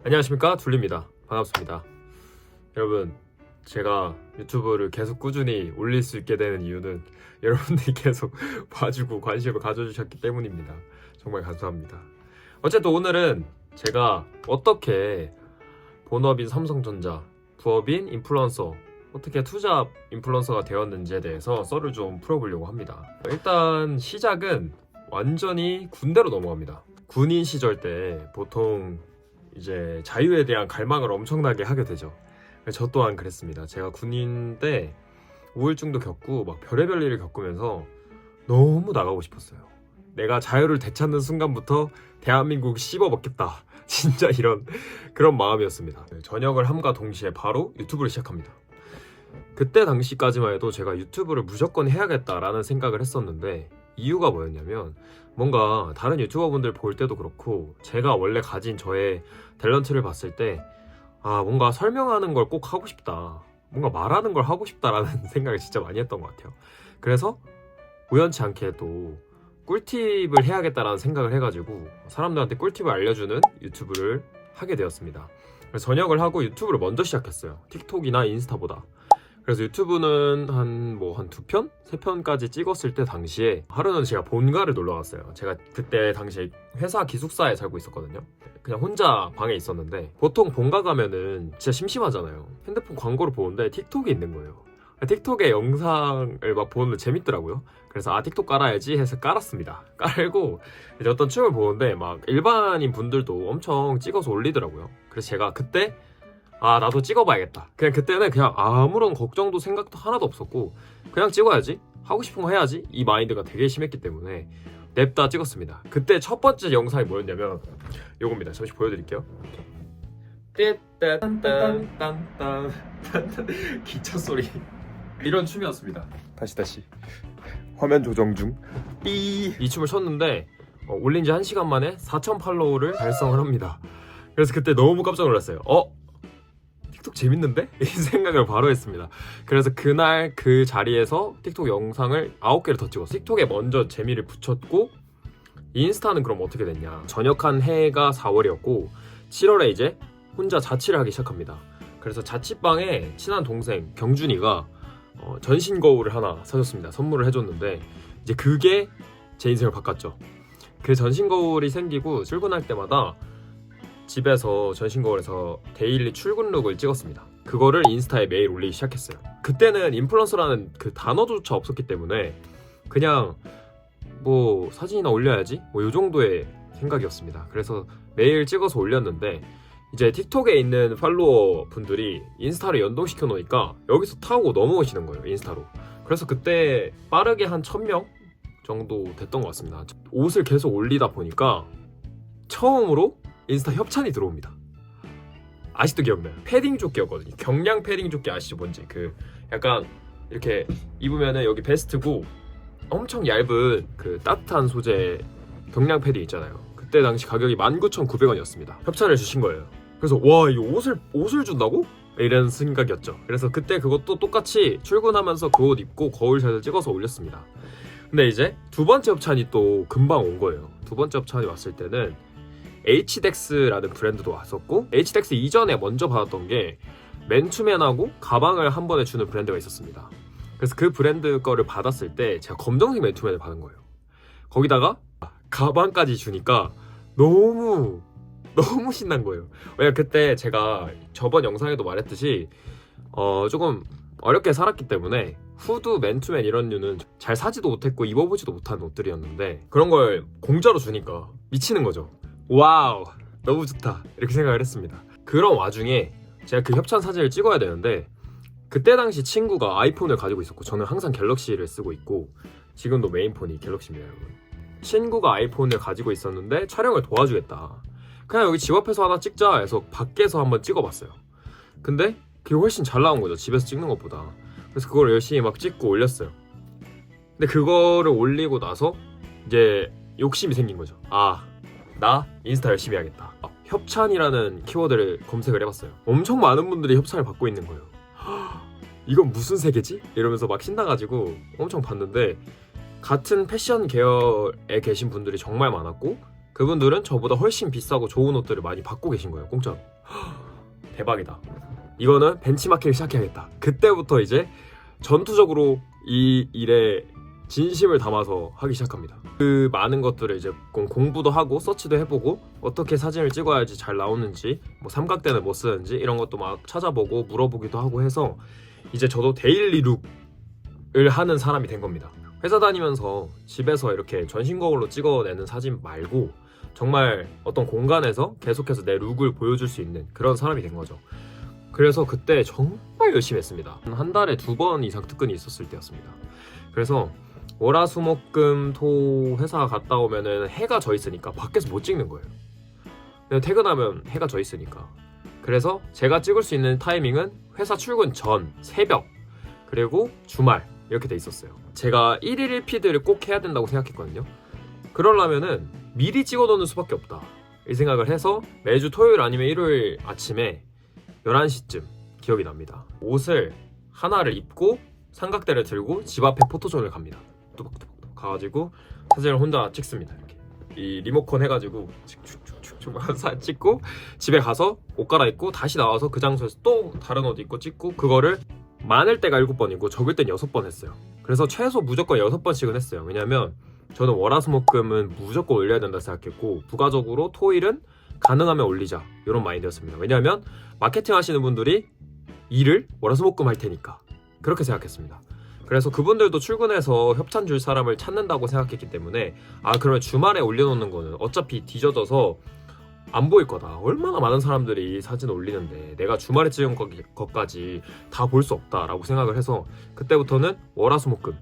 안녕하십니까, 둘리입니다. 반갑습니다. 여러분, 제가 유튜브를 계속 꾸준히 올릴 수 있게 되는 이유는 여러분들이 계속 봐주고 관심을 가져주셨기 때문입니다. 정말 감사합니다. 어쨌든 오늘은 제가 어떻게 본업인 삼성전자, 부업인 인플루언서, 어떻게 투잡 인플루언서가 되었는지에 대해서 썰을 좀 풀어보려고 합니다. 일단 시작은 완전히 군대로 넘어갑니다. 군인 시절 때 보통 이제 자유에 대한 갈망을 엄청나게 하게 되죠. 저 또한 그랬습니다. 제가 군인 때 우울증도 겪고 막 별의별 일을 겪으면서 너무 나가고 싶었어요. 내가 자유를 되찾는 순간부터 대한민국 씹어먹겠다. 진짜 그런 마음이었습니다. 전역을 함과 동시에 바로 유튜브를 시작합니다. 그때 당시까지만 해도 제가 유튜브를 무조건 해야겠다라는 생각을 했었는데, 이유가 뭐였냐면 뭔가 다른 유튜버분들 볼 때도 그렇고 제가 원래 가진 저의 탤런트를 봤을 때 뭔가 설명하는 걸 꼭 하고 싶다, 뭔가 말하는 걸 하고 싶다라는 생각을 진짜 많이 했던 것 같아요. 그래서 우연치 않게도 꿀팁을 해야겠다라는 생각을 해가지고 사람들한테 꿀팁을 알려주는 유튜브를 하게 되었습니다. 그래서 전역을 하고 유튜브를 먼저 시작했어요. 틱톡이나 인스타보다. 그래서 유튜브는 한 2편? 3편까지 찍었을 때 당시에 하루는 제가 본가를 놀러 갔어요. 제가 그때 당시에 회사 기숙사에 살고 있었거든요. 그냥 혼자 방에 있었는데, 보통 본가 가면은 진짜 심심하잖아요. 핸드폰 광고를 보는데 틱톡이 있는 거예요. 틱톡에 영상을 막 보는데 재밌더라고요. 그래서 틱톡 깔아야지 해서 깔았습니다. 깔고 이제 어떤 춤을 보는데 막 일반인 분들도 엄청 찍어서 올리더라고요. 그래서 제가 그때 나도 찍어봐야겠다. 그때는 아무런 걱정도 생각도 하나도 없었고 그냥 찍어야지, 하고 싶은 거 해야지, 이 마인드가 되게 심했기 때문에 냅다 찍었습니다. 그때 첫 번째 영상이 뭐였냐면 요겁니다. 잠시 보여드릴게요. 딴딴딴딴딴 기차 소리, 이런 춤이었습니다. 다시 화면 조정 중. 이 춤을 췄는데 올린 지 1시간 만에 4,000 팔로우를 달성을 합니다. 그래서 그때 너무 깜짝 놀랐어요. 틱톡 재밌는데? 이 생각을 바로 했습니다. 그래서 그날 그 자리에서 틱톡 영상을 9개를 더 찍었어요. 틱톡에 먼저 재미를 붙였고, 인스타는 그럼 어떻게 됐냐. 전역한 해가 4월이었고 7월에 이제 혼자 자취를 하기 시작합니다. 그래서 자취방에 친한 동생 경준이가 전신 거울을 하나 사줬습니다. 선물을 해줬는데 이제 그게 제 인생을 바꿨죠. 그 전신 거울이 생기고 출근할 때마다 집에서 전신 거울에서 데일리 출근 룩을 찍었습니다. 그거를 인스타에 매일 올리기 시작했어요. 그때는 인플루언서라는 그 단어조차 없었기 때문에 그냥 사진이나 올려야지 요 정도의 생각이었습니다. 그래서 매일 찍어서 올렸는데 이제 틱톡에 있는 팔로워 분들이 인스타를 연동시켜 놓으니까 여기서 타고 넘어오시는 거예요, 인스타로. 그래서 그때 빠르게 한 1,000명 정도 됐던 것 같습니다. 옷을 계속 올리다 보니까 처음으로 인스타 협찬이 들어옵니다. 아직도 기억나요. 패딩 조끼였거든요. 경량 패딩 조끼 아시죠? 뭔지 약간 이렇게 입으면은 여기 베스트고 엄청 얇은 따뜻한 소재 경량 패딩 있잖아요. 그때 당시 가격이 19,900원이었습니다. 협찬을 주신 거예요. 그래서 이 옷을 준다고? 이런 생각이었죠. 그래서 그때 그것도 똑같이 출근하면서 그 옷 입고 거울샷을 찍어서 올렸습니다. 근데 이제 두 번째 협찬이 또 금방 온 거예요. 두 번째 협찬이 왔을 때는 HDEX라는 브랜드도 왔었고, HDEX 이전에 먼저 받았던 게 맨투맨하고 가방을 한 번에 주는 브랜드가 있었습니다. 그래서 그 브랜드 거를 받았을 때 제가 검정색 맨투맨을 받은 거예요. 거기다가 가방까지 주니까 너무 신난 거예요. 왜냐면 그때 제가 저번 영상에도 말했듯이 조금 어렵게 살았기 때문에 후드, 맨투맨 이런 류는 잘 사지도 못했고 입어보지도 못한 옷들이었는데 그런 걸 공짜로 주니까 미치는 거죠. 와우, 너무 좋다, 이렇게 생각을 했습니다. 그런 와중에 제가 그 협찬 사진을 찍어야 되는데 그때 당시 친구가 아이폰을 가지고 있었고 저는 항상 갤럭시를 쓰고 있고 지금도 메인폰이 갤럭시입니다, 여러분. 친구가 아이폰을 가지고 있었는데 촬영을 도와주겠다, 그냥 여기 집 앞에서 하나 찍자 해서 밖에서 한번 찍어봤어요. 근데 그게 훨씬 잘 나온 거죠, 집에서 찍는 것보다. 그래서 그걸 열심히 막 찍고 올렸어요. 근데 그거를 올리고 나서 이제 욕심이 생긴 거죠. 나 인스타 열심히 해야겠다. 협찬이라는 키워드를 검색을 해봤어요. 엄청 많은 분들이 협찬을 받고 있는 거예요. 이건 무슨 세계지? 이러면서 막 신나가지고 엄청 봤는데 같은 패션 계열에 계신 분들이 정말 많았고 그분들은 저보다 훨씬 비싸고 좋은 옷들을 많이 받고 계신 거예요, 공짜로. 대박이다. 이거는 벤치마킹을 시작해야겠다. 그때부터 이제 전투적으로 이 일에 진심을 담아서 하기 시작합니다. 그 많은 것들을 이제 공부도 하고 서치도 해보고 어떻게 사진을 찍어야지 잘 나오는지 뭐 삼각대는 뭐 쓰는지 이런 것도 막 찾아보고 물어보기도 하고 해서 이제 저도 데일리 룩을 하는 사람이 된 겁니다. 회사 다니면서 집에서 이렇게 전신 거울로 찍어내는 사진 말고 정말 어떤 공간에서 계속해서 내 룩을 보여줄 수 있는 그런 사람이 된 거죠. 그래서 그때 정말 열심히 했습니다. 한 달에 2번 이상 특근이 있었을 때였습니다. 그래서 월화수목금 토 회사 갔다 오면은 해가 져 있으니까 밖에서 못 찍는 거예요. 퇴근하면 해가 져 있으니까. 그래서 제가 찍을 수 있는 타이밍은 회사 출근 전, 새벽, 그리고 주말 이렇게 돼 있었어요. 제가 1일 1피드를 꼭 해야 된다고 생각했거든요. 그러려면은 미리 찍어놓는 수밖에 없다 이 생각을 해서 매주 토요일 아니면 일요일 아침에 11시쯤 기억이 납니다. 옷을 하나를 입고 삼각대를 들고 집 앞에 포토존을 갑니다. 뚜벅뚜벅 가가지고 사진을 혼자 찍습니다. 이렇게 이 리모컨 해가지고 축축축축 찍고 집에 가서 옷 갈아입고 다시 나와서 그 장소에서 또 다른 옷 입고 찍고 그거를 많을 때가 7번이고 적을 땐 6번 했어요. 그래서 최소 무조건 6번씩은 했어요. 왜냐면 저는 월화수목금은 무조건 올려야 된다 생각했고 부가적으로 토일은 가능하면 올리자 이런 마인드였습니다. 왜냐하면 마케팅 하시는 분들이 일을 월화수목금 할 테니까 그렇게 생각했습니다. 그래서 그분들도 출근해서 협찬 줄 사람을 찾는다고 생각했기 때문에 그러면 주말에 올려놓는 거는 어차피 뒤져져서 안 보일 거다. 얼마나 많은 사람들이 사진 올리는데 내가 주말에 찍은 것까지 다 볼 수 없다라고 생각을 해서 그때부터는 월화수목금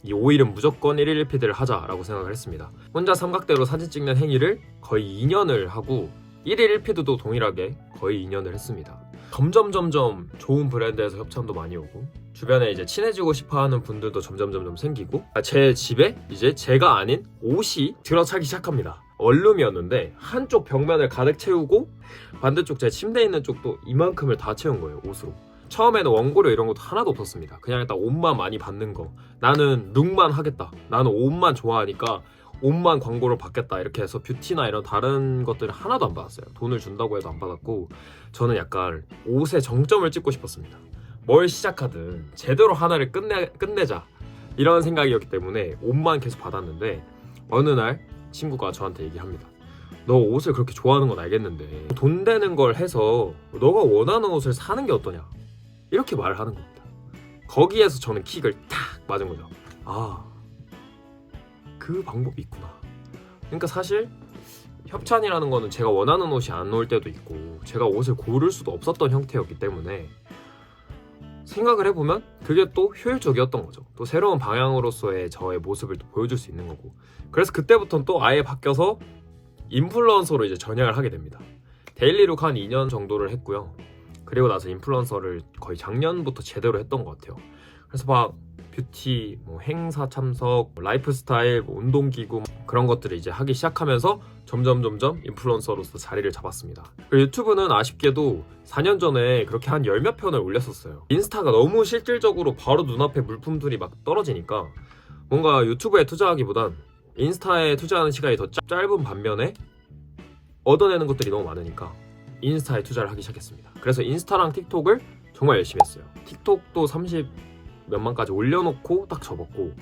이 5일은 무조건 1일 1피드를 하자라고 생각을 했습니다. 혼자 삼각대로 사진 찍는 행위를 거의 2년을 하고 1일 1피드도 동일하게 거의 2년을 했습니다. 점점 좋은 브랜드에서 협찬도 많이 오고 주변에 이제 친해지고 싶어하는 분들도 점점 생기고 제 집에 이제 제가 아닌 옷이 들어차기 시작합니다. 원룸이었는데 한쪽 벽면을 가득 채우고 반대쪽 제 침대에 있는 쪽도 이만큼을 다 채운 거예요. 옷으로. 처음에는 원고료 이런 것도 하나도 없었습니다. 그냥 일단 옷만 많이 받는 거. 나는 룩만 하겠다. 나는 옷만 좋아하니까 옷만 광고를 받겠다. 이렇게 해서 뷰티나 이런 다른 것들을 하나도 안 받았어요. 돈을 준다고 해도 안 받았고 저는 약간 옷에 정점을 찍고 싶었습니다. 뭘 시작하든 제대로 하나를 끝내자 이런 생각이었기 때문에 옷만 계속 받았는데 어느 날 친구가 저한테 얘기합니다. 너 옷을 그렇게 좋아하는 건 알겠는데 돈 되는 걸 해서 너가 원하는 옷을 사는 게 어떠냐 이렇게 말을 하는 겁니다. 거기에서 저는 킥을 탁 맞은 거죠. 그 방법이 있구나. 그러니까 사실 협찬이라는 거는 제가 원하는 옷이 안 올 때도 있고 제가 옷을 고를 수도 없었던 형태였기 때문에 생각을 해보면 그게 또 효율적이었던 거죠. 또 새로운 방향으로서의 저의 모습을 또 보여줄 수 있는 거고. 그래서 그때부터는 또 아예 바뀌어서 인플루언서로 이제 전향을 하게 됩니다. 데일리룩 한 2년 정도를 했고요. 그리고 나서 인플루언서를 거의 작년부터 제대로 했던 것 같아요. 그래서 막 뷰티, 뭐 행사 참석, 라이프 스타일, 뭐 운동기구 그런 것들을 이제 하기 시작하면서 점점 인플루언서로서 자리를 잡았습니다. 그리고 유튜브는 아쉽게도 4년 전에 그렇게 한 10몇 편을 올렸었어요. 인스타가 너무 실질적으로 바로 눈앞에 물품들이 막 떨어지니까 뭔가 유튜브에 투자하기보단 인스타에 투자하는 시간이 더 짧은 반면에 얻어내는 것들이 너무 많으니까 인스타에 투자를 하기 시작했습니다. 그래서 인스타랑 틱톡을 정말 열심히 했어요. 틱톡도 30 몇만까지 올려놓고 딱 접었고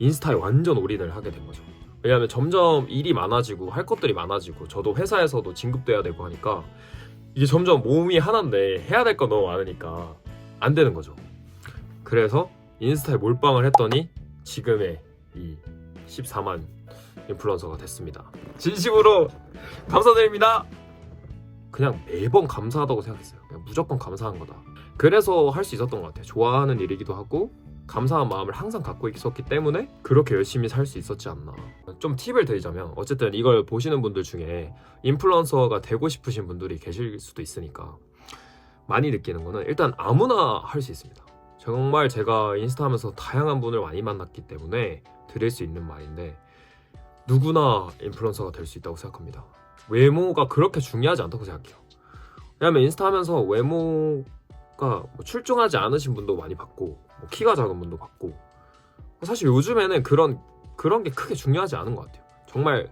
인스타에 완전 올인을 하게 된 거죠. 왜냐하면 점점 일이 많아지고 할 것들이 많아지고 저도 회사에서도 진급돼야 되고 하니까 이게 점점 몸이 하나인데 해야 될 거 너무 많으니까 안 되는 거죠. 그래서 인스타에 몰빵을 했더니 지금의 이 14만 인플루언서가 됐습니다. 진심으로 감사드립니다. 그냥 매번 감사하다고 생각했어요. 그냥 무조건 감사한 거다. 그래서 할 수 있었던 것 같아요. 좋아하는 일이기도 하고 감사한 마음을 항상 갖고 있었기 때문에 그렇게 열심히 살 수 있었지 않나. 좀 팁을 드리자면 어쨌든 이걸 보시는 분들 중에 인플루언서가 되고 싶으신 분들이 계실 수도 있으니까 많이 느끼는 거는 일단 아무나 할 수 있습니다. 정말 제가 인스타 하면서 다양한 분을 많이 만났기 때문에 드릴 수 있는 말인데 누구나 인플루언서가 될 수 있다고 생각합니다. 외모가 그렇게 중요하지 않다고 생각해요. 왜냐면 인스타 하면서 외모가 뭐 출중하지 않으신 분도 많이 봤고 뭐 키가 작은 분도 봤고 사실 요즘에는 그런 게 크게 중요하지 않은 것 같아요. 정말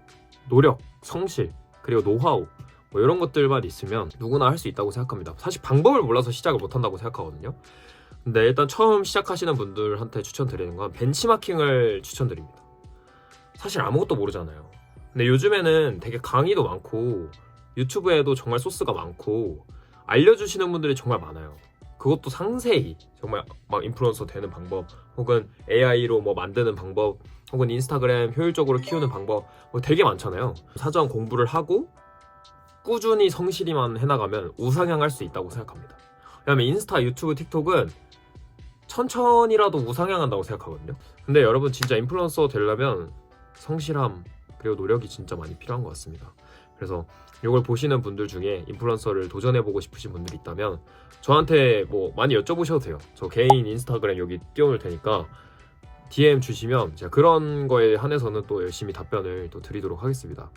노력, 성실, 그리고 노하우 뭐 이런 것들만 있으면 누구나 할 수 있다고 생각합니다. 사실 방법을 몰라서 시작을 못한다고 생각하거든요. 근데 일단 처음 시작하시는 분들한테 추천드리는 건 벤치마킹을 추천드립니다. 사실 아무것도 모르잖아요. 근데 요즘에는 되게 강의도 많고 유튜브에도 정말 소스가 많고 알려주시는 분들이 정말 많아요. 그것도 상세히 정말 막 인플루언서 되는 방법, 혹은 AI로 뭐 만드는 방법, 혹은 인스타그램 효율적으로 키우는 방법, 뭐 되게 많잖아요. 사전 공부를 하고 꾸준히 성실히만 해나가면 우상향할 수 있다고 생각합니다. 왜냐면 인스타, 유튜브, 틱톡은 천천히라도 우상향한다고 생각하거든요. 근데 여러분 진짜 인플루언서 되려면 성실함 그리고 노력이 진짜 많이 필요한 것 같습니다. 그래서 이걸 보시는 분들 중에 인플루언서를 도전해보고 싶으신 분들이 있다면 저한테 뭐 많이 여쭤보셔도 돼요. 저 개인 인스타그램 여기 띄워놓을 테니까 DM 주시면 제가 그런 거에 한해서는 또 열심히 답변을 또 드리도록 하겠습니다.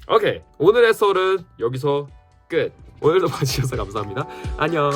오케이, 오늘의 썰은 여기서 끝. 오늘도 봐주셔서 감사합니다. 안녕.